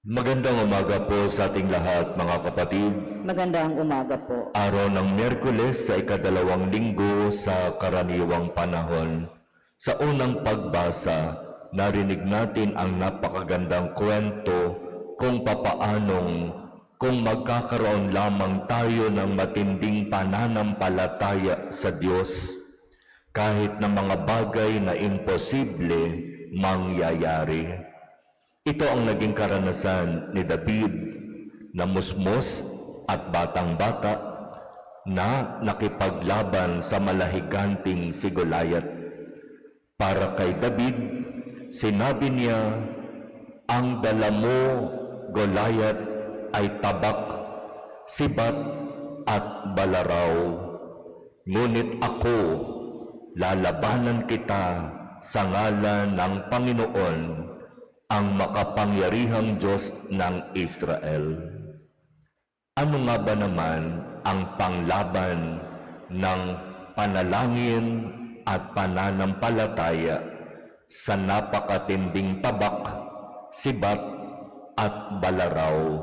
Magandang umaga po sa ating lahat, mga kapatid. Magandang umaga po. Araw ng Miyerkules sa ikadalawang linggo sa karaniwang panahon. Sa unang pagbasa, narinig natin ang napakagandang kwento kung kung magkakaroon lamang tayo ng matinding pananampalataya sa Diyos, kahit na mga bagay na imposible mangyayari. Ito ang naging karanasan ni David na musmos at batang-bata na nakipaglaban sa malahiganting si Goliath. Para kay David, sinabi niya, "Ang dala mo, Goliath, ay tabak, sibat at balaraw. Ngunit ako, lalabanan kita sa ngalan ng Panginoon, ang makapangyarihang Diyos ng Israel." Ano nga ba naman ang panglaban ng panalangin at pananampalataya sa napakatinding tabak, sibat at balaraw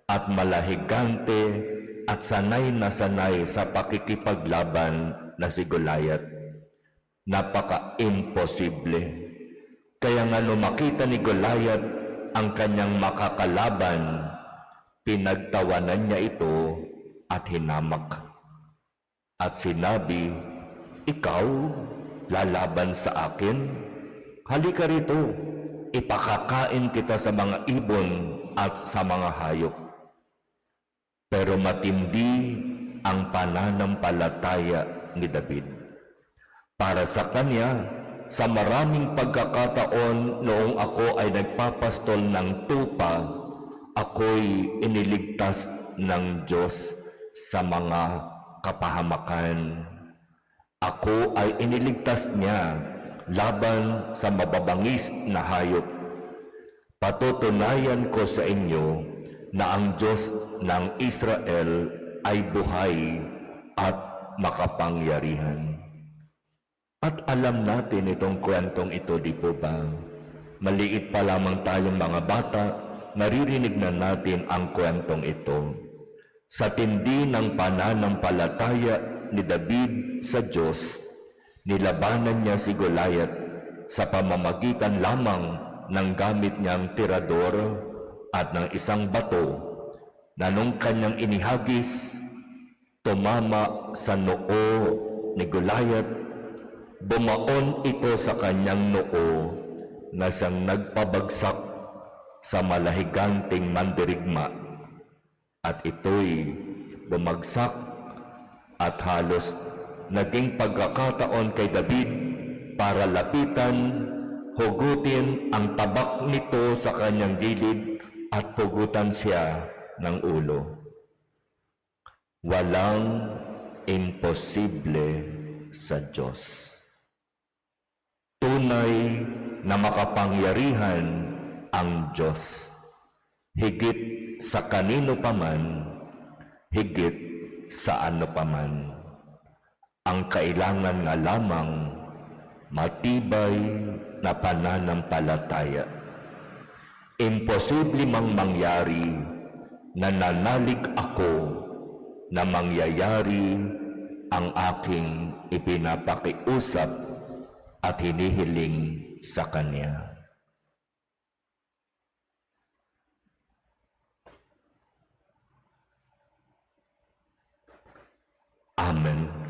at malahigante at sanay na sanay sa pakikipaglaban na si Goliath? Napaka-imposible. Kaya nga nung makita ni Goliath ang kanyang makakalaban, pinagtawanan niya ito at hinamak. At sinabi, "Ikaw, lalaban sa akin? Halika rito, ipakakain kita sa mga ibon at sa mga hayop." Pero matindi ang pananampalataya ni David. Para sa kanya, sa maraming pagkakataon noong ako ay nagpapastol ng tupa, ako'y iniligtas ng Diyos sa mga kapahamakan. Ako ay iniligtas niya laban sa mababangis na hayop. Patutunayan ko sa inyo na ang Diyos ng Israel ay buhay at makapangyarihan. At alam natin itong kwentong ito, di po ba? Maliit pa lamang tayong mga bata, naririnig na natin ang kwentong ito. Sa tindi ng pananampalataya ni David sa Diyos, nilabanan niya si Goliath sa pamamagitan lamang ng gamit niyang tirador at ng isang bato na nung kanyang inihagis, tumama sa noo ni Goliath. Bumaon ito sa kanyang noo na siyang nagpabagsak sa malahiganting mandirigma, at ito'y bumagsak at halos naging pagkakataon kay David para lapitan, hugutin ang tabak nito sa kanyang gilid at pugutan siya ng ulo. Walang imposible sa Diyos. Tunay na makapangyarihan ang Diyos. Higit sa kanino paman, higit sa ano paman. Ang kailangan nga lamang matibay na pananampalataya. Imposible mang mangyari na nanalig ako na mangyayari ang aking ipinapakiusap at hinihiling sa Kanya. Amen.